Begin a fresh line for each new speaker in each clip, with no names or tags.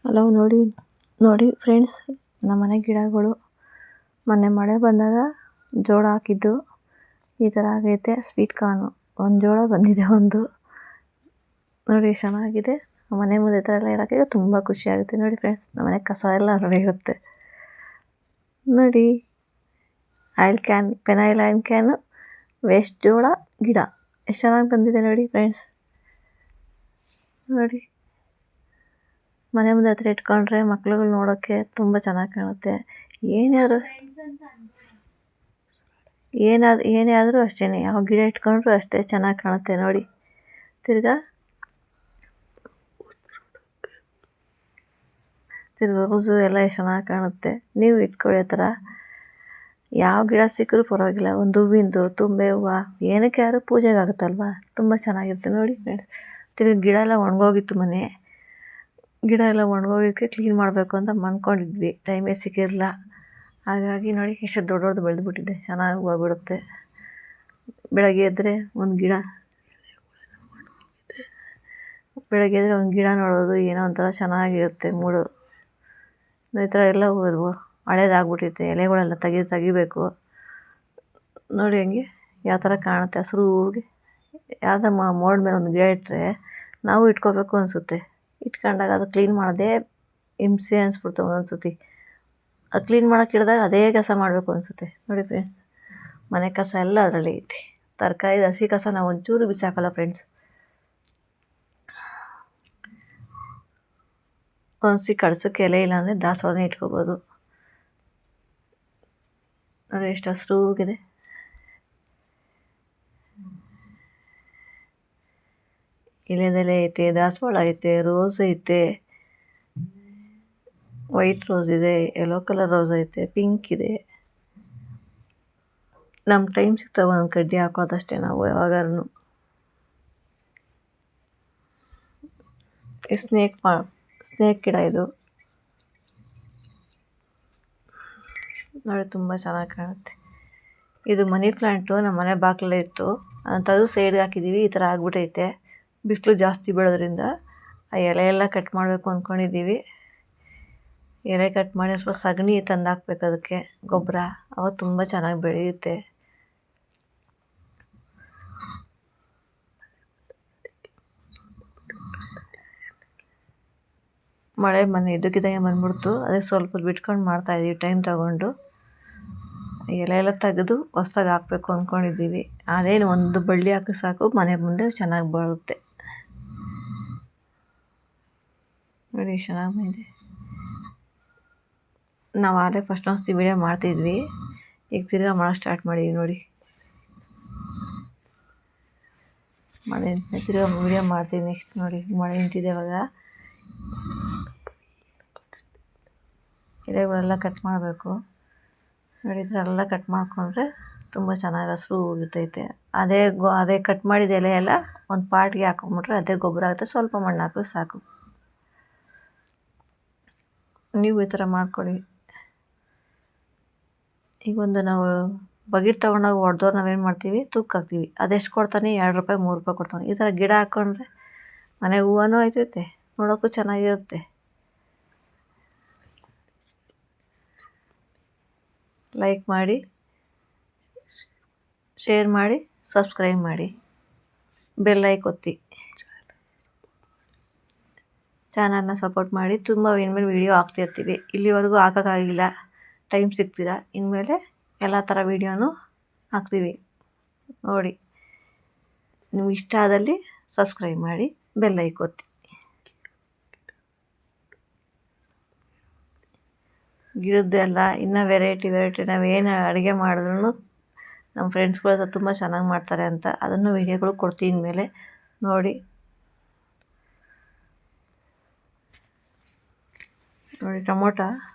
Hello ನೋಡಿ ನೋಡಿ friends, ನಮ್ಮನೆ ಗಿಡಗಳು ಮೊನ್ನೆ ಮಳೆ ಬಂದಾಗ ಜೋಳ ಹಾಕಿದ್ದು ಈ ಥರ ಆಗೈತೆ. ಸ್ವೀಟ್ ಕಾರ್ನು ಒಂದು ಜೋಳ ಬಂದಿದೆ. ಒಂದು ನೋಡಿ ಚೆನ್ನಾಗಿದೆ. ಮನೆ ಮುಂದೆ ಈ ಥರ ಎಲ್ಲ ಇಡೋಕ್ಕೆ ತುಂಬ ಖುಷಿ ಆಗುತ್ತೆ. ನೋಡಿ ಫ್ರೆಂಡ್ಸ್, ನಮ್ಮನೆ ಕಸ ಎಲ್ಲ ಹೊರಗಡೆ ಇರುತ್ತೆ. ನೋಡಿ oil can, phenyl oil can, waste ಜೋಳ ಗಿಡ ಎಷ್ಟು ಚೆನ್ನಾಗಿ ಬಂದಿದೆ ನೋಡಿ ಫ್ರೆಂಡ್ಸ್. ನೋಡಿ ಮನೆ ಮುಂದೆ ಹತ್ರ ಇಟ್ಕೊಂಡ್ರೆ ಮಕ್ಳುಗಳು ನೋಡೋಕ್ಕೆ ತುಂಬ ಚೆನ್ನಾಗಿ ಕಾಣುತ್ತೆ. ಏನೇ ಆದರೂ ಅಷ್ಟೇ, ಯಾವ ಗಿಡ ಇಟ್ಕೊಂಡ್ರೂ ಅಷ್ಟೇ ಚೆನ್ನಾಗಿ ಕಾಣುತ್ತೆ. ನೋಡಿ ತಿರ್ಗಾ ರೋಸು ಎಲ್ಲ ಎಷ್ಟು ಚೆನ್ನಾಗಿ ಕಾಣುತ್ತೆ. ನೀವು ಇಟ್ಕೊಳ್ಳೋ ಥರ ಯಾವ ಗಿಡ ಸಿಕ್ಕರೂ ಪರವಾಗಿಲ್ಲ. ಒಂದು ಹೂವಿಂದು, ತುಂಬೆ ಹೂವು, ಏನಕ್ಕೆ ಯಾರು ಪೂಜೆಗೆ ಆಗುತ್ತಲ್ವ, ತುಂಬ ಚೆನ್ನಾಗಿರುತ್ತೆ. ನೋಡಿ ಫ್ರೆಂಡ್ಸ್, ತಿರ್ಗಿ ಗಿಡ ಎಲ್ಲ ಒಣಗೋಗಿತ್ತು. ಮನೆ ಗಿಡ ಎಲ್ಲ ಒಣಗೋಗಿದ್ದಕ್ಕೆ ಕ್ಲೀನ್ ಮಾಡಬೇಕು ಅಂತ ಅಂದ್ಕೊಂಡಿದ್ವಿ, ಟೈಮೇ ಸಿಕ್ಕಿರಲಿಲ್ಲ. ಹಾಗಾಗಿ ನೋಡಿ ಎಷ್ಟು ದೊಡ್ಡದು ಬೆಳೆದ್ಬಿಟ್ಟಿದೆ, ಚೆನ್ನಾಗಿ ಹೂವು ಬಿಡುತ್ತೆ. ಬೆಳಗ್ಗೆ ಎದ್ದರೆ ಒಂದು ಗಿಡ ನೋಡೋದು ಏನೋ ಒಂಥರ ಚೆನ್ನಾಗಿರುತ್ತೆ ಮೂಡು. ಈ ಥರ ಎಲ್ಲ ಹಳೇದಾಗ್ಬಿಟ್ಟಿದೆ, ಎಲೆಗಳೆಲ್ಲ ತೆಗಿಬೇಕು. ನೋಡಿ ಹಂಗೆ ಯಾವ ಥರ ಕಾಣುತ್ತೆ ಹಸ್ರೂಗೆ. ಯಾವ್ದು ಮೋಡ್ ಮೇಲೆ ಒಂದು ಗಿಡ ಇಟ್ಟರೆ ನಾವು ಇಟ್ಕೋಬೇಕು ಅನಿಸುತ್ತೆ. ಇಟ್ಕೊಂಡಾಗ ಅದು ಕ್ಲೀನ್ ಮಾಡೋದೇ ಹಿಂಸೆ ಅನಿಸ್ಬಿಡ್ತು ಒಂದೊಂದು ಸತಿ. ಅದು ಕ್ಲೀನ್ ಮಾಡೋಕೆ ಹಿಡ್ದಾಗ ಅದೇ ಕೆಲಸ ಮಾಡಬೇಕು ಅನಿಸುತ್ತೆ. ನೋಡಿ ಫ್ರೆಂಡ್ಸ್, ಮನೆ ಕಸ ಎಲ್ಲ ಅದರಲ್ಲಿ ಐತೆ. ತರಕಾರಿ ಹಸಿ ಕಸ ನಾವು ಒಂಚೂರು ಬಿಸಾಕಲ್ಲ ಫ್ರೆಂಡ್ಸ್. ಒಂದ್ಸಿ ಕಡ್ಸೋಕ್ಕೆ ಎಲೆ ಇಲ್ಲ ಅಂದರೆ ದಾಸವಾಳನೇ ಇಟ್ಕೋಬೋದು. ನೋಡಿ ಎಷ್ಟು ಹಸ್ರೂಗಿದೆ. ಇಲೆದೆಲೆ ಐತೆ, ದಾಸವಾಳ ಐತೆ, ರೋಸ್ ಐತೆ, ವೈಟ್ ರೋಸ್ ಇದೆ, ಯೆಲ್ಲೋ ಕಲರ್ ರೋಸ್ ಐತೆ, ಪಿಂಕ್ ಇದೆ. ನಮ್ಮ ಟೈಮ್ ಸಿಗ್ತಾವೆ ಒಂದು ಕಡ್ಡಿ ಹಾಕೋದಷ್ಟೇ ನಾವು ಯಾವಾಗಾರು. ಸ್ನೇಕ್ ಗಿಡ ಇದು ನೋಡಿ, ತುಂಬ ಚೆನ್ನಾಗಿ ಕಾಣುತ್ತೆ. ಇದು ಮನಿ ಪ್ಲ್ಯಾಂಟು ನಮ್ಮ ಮನೆ ಬಾಗಿಲಲ್ಲೇ ಇತ್ತು, ಅಂಥದ್ದು ಸೈಡ್ಗೆ ಹಾಕಿದ್ದೀವಿ. ಈ ಥರ ಆಗ್ಬಿಟ್ಟೈತೆ. ಬಿಸಿಲು ಜಾಸ್ತಿ ಬೀಳೋದ್ರಿಂದ ಆ ಎಲೆ ಎಲ್ಲ ಕಟ್ ಮಾಡಬೇಕು ಅಂದ್ಕೊಂಡಿದ್ದೀವಿ. ಎಲೆ ಕಟ್ ಮಾಡಿ ಸ್ವಲ್ಪ ಸಗಣಿ ತಂದು ಹಾಕ್ಬೇಕು ಅದಕ್ಕೆ, ಗೊಬ್ಬರ. ಅವಾಗ ತುಂಬ ಚೆನ್ನಾಗಿ ಬೆಳೆಯುತ್ತೆ. ಮಳೆ ಮೊನ್ನೆ ಇದ್ದಕ್ಕಿದ್ದಂಗೆ ಬಂದ್ಬಿಡ್ತು. ಅದಕ್ಕೆ ಸ್ವಲ್ಪ ಬಿಟ್ಕೊಂಡು ಮಾಡ್ತಾಯಿದ್ದೀವಿ, ಟೈಮ್ ತಗೊಂಡು. ಎಲೆ ಎಲ್ಲ ತೆಗೆದು ಹೊಸ್ದಾಗಿ ಹಾಕಬೇಕು ಅಂದ್ಕೊಂಡಿದ್ದೀವಿ. ಅದೇನು ಒಂದು ಬಳ್ಳಿ ಹಾಕಿ ಸಾಕು, ಮನೆ ಮುಂದೆ ಚೆನ್ನಾಗಿ ಬರುತ್ತೆ. ನೋಡಿ ಚೆನ್ನಾಗಿ ಬಂದಿದೆ. ನಾವು ಆಗಲೇ ಫಸ್ಟ್ ಒಂದ್ಸತಿ ವೀಡಿಯೋ ಮಾಡ್ತಿದ್ವಿ, ಈಗ ತಿರ್ಗಾ ಮಾಡೋಕ್ಕೆ ಸ್ಟಾರ್ಟ್ ಮಾಡಿದ್ವಿ. ನೋಡಿ ಮಳೆ ತಿರ್ಗಾ ವೀಡಿಯೋ ಮಾಡ್ತೀವಿ ನೆಕ್ಸ್ಟ್. ನೋಡಿ ಮಳೆ ನಿಂತಿದೆ. ಇವಾಗ ಎಲೆಗಳೆಲ್ಲ ಕಟ್ ಮಾಡಬೇಕು. ನೋಡಿ ಈ ಥರ ಎಲ್ಲ ಕಟ್ ಮಾಡಿಕೊಂಡ್ರೆ ತುಂಬ ಚೆನ್ನಾಗಿ ಹಸ್ರು ಇರ್ತೈತೆ. ಅದೇ ಕಟ್ ಮಾಡಿದ ಎಲೆ ಎಲ್ಲ ಒಂದು ಪಾಟ್ಗೆ ಹಾಕೊಂಬಿಟ್ರೆ ಅದೇ ಗೊಬ್ಬರ ಆಗುತ್ತೆ. ಸ್ವಲ್ಪ ಮಣ್ಣು ಹಾಕಿದ್ರೆ ಸಾಕು. ನೀವು ಈ ಥರ ಮಾಡ್ಕೊಳ್ಳಿ. ಈಗೊಂದು ನಾವು ಬಕೆಟ್ ತೊಗೊಂಡೋಗಿ ಹೊಡೆದವ್ರು ನಾವೇನು ಮಾಡ್ತೀವಿ, ತೂಕ ಹಾಕ್ತೀವಿ. ಅದೆಷ್ಟು ಕೊಡ್ತಾನೆ? 2 ರೂಪಾಯಿ 3 ರೂಪಾಯಿ ಕೊಡ್ತಾನೆ. ಈ ಥರ ಗಿಡ ಹಾಕ್ಕೊಂಡ್ರೆ ಮನೆಗೆ ಹೂವನೂ ಆಯ್ತೈತೆ, ನೋಡೋಕ್ಕೂ ಚೆನ್ನಾಗಿರುತ್ತೆ. ಲೈಕ್ ಮಾಡಿ, ಶೇರ್ ಮಾಡಿ, ಸಬ್ಸ್ಕ್ರೈಬ್ ಮಾಡಿ, ಬೆಲ್ ಐಕಾನ್ ಒತ್ತಿ, ಚಾನಲ್ನ ಸಪೋರ್ಟ್ ಮಾಡಿ. ತುಂಬ ಇನ್ಮೇಲೆ ವೀಡಿಯೋ ಹಾಕ್ತಿರ್ತೀವಿ. ಇಲ್ಲಿವರೆಗೂ ಹಾಕೋಕ್ಕಾಗಿಲ್ಲ, ಟೈಮ್ ಸಿಗ್ತೀರ. ಇನ್ಮೇಲೆ ಎಲ್ಲ ಥರ ವೀಡಿಯೋನೂ ಹಾಕ್ತೀವಿ. ನೋಡಿ, ನಿಮ್ಗೆ ಇಷ್ಟ ಆದಲ್ಲಿ ಸಬ್ಸ್ಕ್ರೈಬ್ ಮಾಡಿ, ಬೆಲ್ ಐಕಾನ್ ಒತ್ತಿ. ಗಿಡದ್ದೆಲ್ಲ ಇನ್ನೂ ವೆರೈಟಿ ನಾವೇನು ಅಡುಗೆ ಮಾಡಿದ್ರೂ ನಮ್ಮ ಫ್ರೆಂಡ್ಸ್ಗಳು ತುಂಬ ಚೆನ್ನಾಗಿ ಮಾಡ್ತಾರೆ ಅಂತ ಅದನ್ನು ವೀಡಿಯೋಗಳು ಕೊಡ್ತೀನಿ ಮೇಲೆ ನೋಡಿ. ಟೊಮೊಟೊ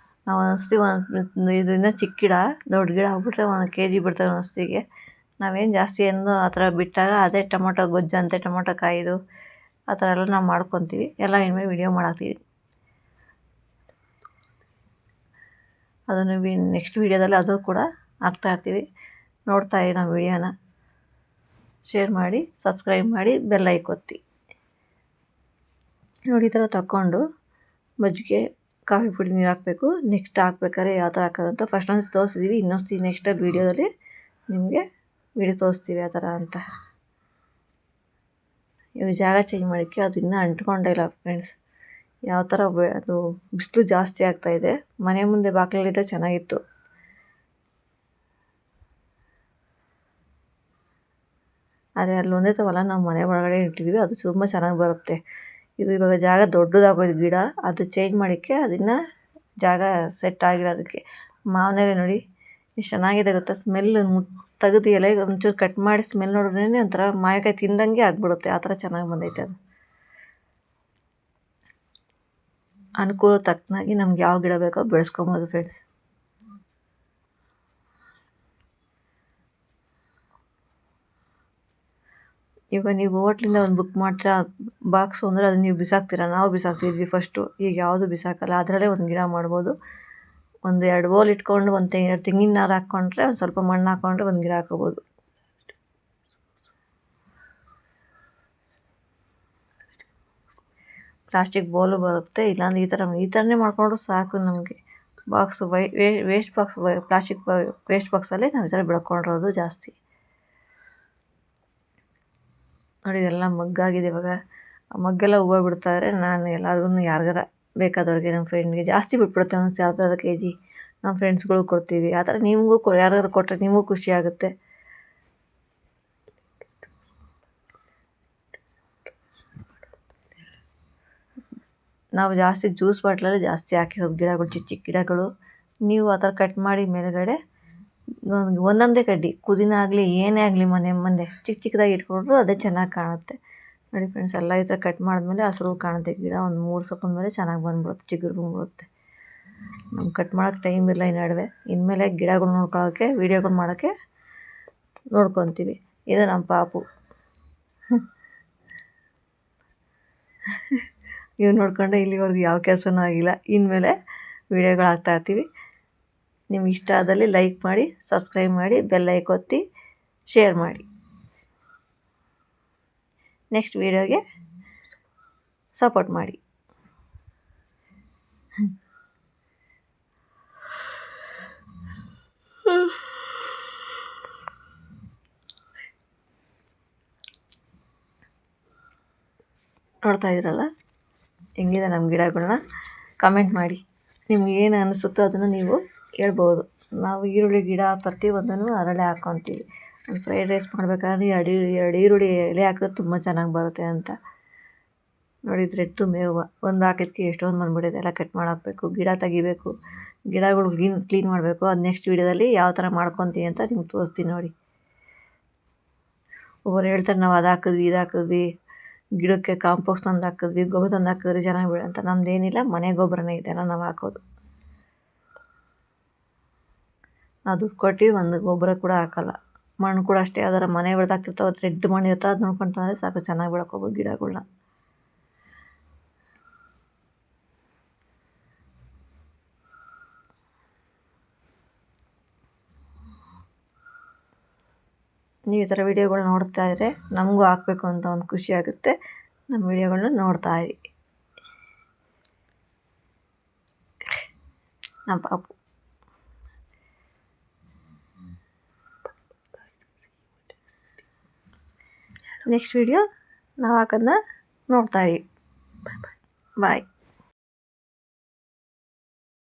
ನಾವು ಒಂದೊಂದ್ಸತಿ ಇದು ಇನ್ನೂ ಚಿಕ್ಕ ಗಿಡ, ದೊಡ್ಡ ಗಿಡ ಆಗ್ಬಿಟ್ರೆ 1 kg ಬಿಡ್ತಾರೆ ಒಂದೊಂದ್ಸತಿಗೆ. ನಾವೇನು ಜಾಸ್ತಿ ಏನು ಆ ಥರ ಬಿಟ್ಟಾಗ ಅದೇ ಟೊಮೊಟೊ ಗೊಜ್ಜಂತೆ, ಟೊಮೊಟೊ ಕಾಯಿದು ಆ ಥರ ಎಲ್ಲ ನಾವು ಮಾಡ್ಕೊತೀವಿ. ಎಲ್ಲ ಇನ್ಮೇಲೆ ವೀಡಿಯೋ ಮಾಡಾಕ್ತೀವಿ. ಅದನ್ನು ನೆಕ್ಸ್ಟ್ ವೀಡಿಯೋದಲ್ಲಿ ಅದು ಕೂಡ ಹಾಕ್ತಾಯಿರ್ತೀವಿ. ನೋಡ್ತಾಯಿರಿ ನಮ್ಮ ವೀಡಿಯೋನ. ಶೇರ್ ಮಾಡಿ, ಸಬ್ಸ್ಕ್ರೈಬ್ ಮಾಡಿ, ಬೆಲ್ ಐಕಾನ್ ಒತ್ತಿ. ನೋಡಿ ಈ ಥರ ತಗೊಂಡು ಮಜ್ಜಿಗೆ ಕಾಫಿ ಪುಡಿ ನೀರು ಹಾಕಬೇಕು. ನೆಕ್ಸ್ಟ್ ಹಾಕ್ಬೇಕಾದ್ರೆ ಯಾವ ಥರ ಹಾಕೋದಂತ ಫಸ್ಟ್ ಒಂದು ತೋರಿಸಿದ್ದೀವಿ. ಇನ್ನೊಂದು ನೆಕ್ಸ್ಟ್ ವೀಡಿಯೋದಲ್ಲಿ ನಿಮಗೆ ವಿಡಿಯೋ ತೋರಿಸ್ತೀವಿ ಯಾವ ಥರ ಅಂತ. ಇವಾಗ ಜಾಗ ಚೇಂಜ್ ಮಾಡೋಕ್ಕೆ ಅದು ಇನ್ನೂ ಅಂಟ್ಕೊಂಡೇ ಇಲ್ಲ ಫ್ರೆಂಡ್ಸ್. ಯಾವ ಥರ ಅದು ಬಿಸಿಲು ಜಾಸ್ತಿ ಆಗ್ತಾಯಿದೆ. ಮನೆ ಮುಂದೆ ಬಾಗಿಲಿದ್ರೆ ಚೆನ್ನಾಗಿತ್ತು. ಆದರೆ ಅಲ್ಲಿ ಒಂದೇ ತವಲ್ಲ ನಾವು ಮನೆ ಒಳಗಡೆ ಇಟ್ಟಿದ್ದೀವಿ, ಅದು ತುಂಬ ಚೆನ್ನಾಗಿ ಬರುತ್ತೆ. ಇದು ಇವಾಗ ಜಾಗ ದೊಡ್ಡದಾಗೋದು ಗಿಡ, ಅದು ಚೇಂಜ್ ಮಾಡೋಕ್ಕೆ ಅದನ್ನು ಜಾಗ ಸೆಟ್ ಆಗಿಲ್ಲ ಅದಕ್ಕೆ. ಮಾವಿನೆಲೆ ನೋಡಿ ಎಷ್ಟು ಚೆನ್ನಾಗಿದೆ ಗೊತ್ತಾ, ಸ್ಮೆಲ್ ತೆಗೆದು ಎಲೆ ಒಂಚೂರು ಕಟ್ ಮಾಡಿ ಸ್ಮೆಲ್ ನೋಡಿದ್ರೇ ಒಂಥರ ಮಾವಿನಕಾಯಿ ತಿಂದಂಗೆ ಆಗಿಬಿಡುತ್ತೆ. ಆ ಥರ ಚೆನ್ನಾಗಿ ಬಂದೈತೆ ಅದು. ಅನುಕೂಲ ತಕ್ಕನಾಗಿ ನಮ್ಗೆ ಯಾವ ಗಿಡ ಬೇಕೋ ಬೆಳೆಸ್ಕೊಬೋದು ಫ್ರೆಂಡ್ಸ್. ಇವಾಗ ನೀವು ಹೋಟ್ಲಿಂದ ಒಂದು ಬುಕ್ ಮಾಡ್ತೀರಾ ಬಾಕ್ಸು ಅಂದರೆ ಅದು ನೀವು ಬಿಸಾಕ್ತೀರಾ, ನಾವು ಬಿಸಾಕ್ತಿದ್ವಿ ಫಸ್ಟು. ಈಗ ಯಾವುದು ಬಿಸಾಕಲ್ಲ, ಅದರಲ್ಲೇ ಒಂದು ಗಿಡ ಮಾಡ್ಬೋದು. ಒಂದು 2 ಬೋಲ್ ಇಟ್ಕೊಂಡು ಒಂದು ತೆಂಗಿನ ನಾರು ಹಾಕ್ಕೊಂಡ್ರೆ, ಒಂದು ಸ್ವಲ್ಪ ಮಣ್ಣು ಹಾಕ್ಕೊಂಡ್ರೆ ಒಂದು ಗಿಡ ಹಾಕೋಬೋದು. ಪ್ಲಾಸ್ಟಿಕ್ ಬೋಲು ಬರುತ್ತೆ, ಇಲ್ಲಾಂದ್ರೆ ಈ ಥರನೇ ಮಾಡಿಕೊಂಡ್ರು ಸಾಕು ನಮಗೆ. Box waste box, plastic waste ಬಾಕ್ಸಲ್ಲೇ ನಾವು ಈ ಥರ ಬೆಳ್ಕೊಂಡಿರೋದು ಜಾಸ್ತಿ. ನೋಡಿ ಎಲ್ಲ ಮಗ್ಗಾಗಿದೆ. ಇವಾಗ ಆ ಮಗ್ಗೆಲ್ಲ ಹೂವು ಬಿಡ್ತಾಯಿದ್ರೆ ನಾನು ಎಲ್ಲರಿಗೂ ಯಾರಿಗಾರ ಬೇಕಾದವ್ರಿಗೆ ನಮ್ಮ ಫ್ರೆಂಡ್ಗೆ ಜಾಸ್ತಿ ಬಿಟ್ಬಿಡುತ್ತೆ. ಒಂದು ಅರ್ಧ kg ನಮ್ಮ ಫ್ರೆಂಡ್ಸ್ಗಳು ಕೊಡ್ತೀವಿ. ಆ ಥರ ನಿಮಗೂ ಯಾರಿಗಾರು ಕೊಟ್ಟರೆ ನಿಮಗೂ ಖುಷಿ ಆಗುತ್ತೆ. ನಾವು ಜಾಸ್ತಿ ಜ್ಯೂಸ್ ಬಾಟ್ಲಲ್ಲಿ ಜಾಸ್ತಿ ಹಾಕಿರೋದು ಗಿಡಗಳು, ಚಿಕ್ಕ ಚಿಕ್ಕ ಗಿಡಗಳು. ನೀವು ಆ ಥರ ಕಟ್ ಮಾಡಿ ಮೇಲುಗಡೆ ಒಂದೊಂದೇ ಕಡ್ಡಿ, ಕುದಿನ ಆಗಲಿ ಏನೇ ಆಗಲಿ ಮನೆ ಮುಂದೆ ಚಿಕ್ಕ ಚಿಕ್ಕದಾಗಿ ಇಟ್ಕೊಂಡ್ರು ಅದೇ ಚೆನ್ನಾಗಿ ಕಾಣುತ್ತೆ. ನೋಡಿ ಫ್ರೆಂಡ್ಸ್, ಎಲ್ಲ ಈ ಥರ ಕಟ್ ಮಾಡಿದ್ಮೇಲೆ ಹಸಿರು ಕಾಣುತ್ತೆ ಗಿಡ. ಒಂದು 3 ಸೊಪ್ಪಿನ ಮೇಲೆ ಚೆನ್ನಾಗಿ ಬಂದ್ಬಿಡುತ್ತೆ, ಚಿಗುರು ಬಂದ್ಬಿಡುತ್ತೆ. ನಮ್ಗೆ ಕಟ್ ಮಾಡೋಕ್ಕೆ ಟೈಮ್ ಇಲ್ಲ ಈ ನಡುವೆ. ಇನ್ಮೇಲೆ ಗಿಡಗಳು ನೋಡ್ಕೊಳ್ಳೋಕ್ಕೆ, ವೀಡಿಯೋಗಳು ಮಾಡೋಕ್ಕೆ ನೋಡ್ಕೊತೀವಿ. ಇದು ನಮ್ಮ ಪಾಪು. ಇವು ನೋಡ್ಕೊಂಡೆ ಇಲ್ಲಿವರೆಗೂ ಯಾವ ಕೆಲಸನೂ ಆಗಿಲ್ಲ. ಇನ್ಮೇಲೆ ವೀಡಿಯೋಗಳು ಹಾಕ್ತಾಯಿರ್ತೀವಿ. ನಿಮ್ಗೆ ಇಷ್ಟ ಆದಲ್ಲಿ ಲೈಕ್ ಮಾಡಿ, ಸಬ್ಸ್ಕ್ರೈಬ್ ಮಾಡಿ, ಬೆಲ್ ಐಕಾನ್ ಒತ್ತಿ, ಶೇರ್ ಮಾಡಿ. ನೆಕ್ಸ್ಟ್ ವೀಡಿಯೋಗೆ ಸಪೋರ್ಟ್ ಮಾಡಿ. ನೋಡ್ತಾ ಇದ್ದೀರಲ್ಲ ಹೆಂಗಿದೆ ನಮ್ಮ ಗಿಡಗಳನ್ನ. ಕಮೆಂಟ್ ಮಾಡಿ, ನಿಮ್ಗೆ ಏನು ಅನಿಸುತ್ತೋ ಅದನ್ನು ನೀವು ಹೇಳ್ಬೋದು. ನಾವು ಈರುಳ್ಳಿ ಗಿಡ ಪ್ರತಿಯೊಂದನ್ನು ಅದರಲ್ಲೇ ಹಾಕ್ಕೊತೀವಿ. ಫ್ರೈಡ್ ರೈಸ್ ಮಾಡಬೇಕಾದ್ರೆ 2 ಈರುಳ್ಳಿ ಎಲೆ ಹಾಕೋದು ತುಂಬ ಚೆನ್ನಾಗಿ ಬರುತ್ತೆ ಅಂತ. ನೋಡಿ ರೆಟ್ಟು ಮೇವು ಒಂದು ಹಾಕಿದ್ದಕ್ಕೆ ಎಷ್ಟೊಂದು ಬಂದ್ಬಿಟ್ಟಿದೆ. ಎಲ್ಲ ಕಟ್ ಮಾಡಾಕಬೇಕು, ಗಿಡ ತೆಗಿಬೇಕು, ಗಿಡಗಳು ಕ್ಲೀನ್ ಮಾಡಬೇಕು. ಅದು ನೆಕ್ಸ್ಟ್ ವೀಡಿಯೋದಲ್ಲಿ ಯಾವ ಥರ ಮಾಡ್ಕೊತೀವಿ ಅಂತ ನಿಮ್ಗೆ ತೋರಿಸ್ತೀನಿ ನೋಡಿ. ಒಬ್ಬರು ಹೇಳ್ತಾರೆ ನಾವು ಅದು ಹಾಕಿದ್ವಿ, ಇದು ಹಾಕಿದ್ವಿ, ಗಿಡಕ್ಕೆ ಕಾಂಪೋಸ್ಟ್ ತಂದು ಹಾಕಿದ್ವಿ, ಗೊಬ್ಬರ ತಂದು ಹಾಕಿದ್ರೆ ಚೆನ್ನಾಗಿ ಬೆಳೆ ಅಂತ. ನಮ್ಮದೇನಿಲ್ಲ, ಮನೆ ಗೊಬ್ಬರನೇ ಇದೆಲ್ಲ ನಾವು ಹಾಕೋದು. ನಾವು ದುಡ್ಡು ಕೊಟ್ಟು ಒಂದು ಗೊಬ್ಬರ ಕೂಡ ಹಾಕಲ್ಲ. ಮಣ್ಣು ಕೂಡ ಅಷ್ಟೇ, ಅದರ ಮನೆ ಬೆಳೆದಾಕಿರ್ತಾವೆ, ರೆಡ್ ಮಣ್ಣು ಇರ್ತವೆ, ಅದು ನೋಡ್ಕೊಂತಂದರೆ ಸಾಕು, ಚೆನ್ನಾಗಿ ಬೆಳ್ಕೊಬೋದು ಗಿಡಗಳನ್ನ. ನೀವು ಈ ಥರ ವೀಡಿಯೋಗಳು ನೋಡ್ತಾ ಇದ್ದರೆ ನಮಗೂ ಹಾಕಬೇಕು ಅಂತ ಒಂದು ಖುಷಿ ಆಗುತ್ತೆ. ನಮ್ಮ ವೀಡಿಯೋಗಳನ್ನ ನೋಡ್ತಾ ಇರಿ. ನಮ್ಮ ಪಾಪು. ನೆಕ್ಸ್ಟ್ ವೀಡಿಯೋ ನಾವು ಹಾಕೋದನ್ನ ನೋಡ್ತಾ ಇರಿ. ಬಾಯ್.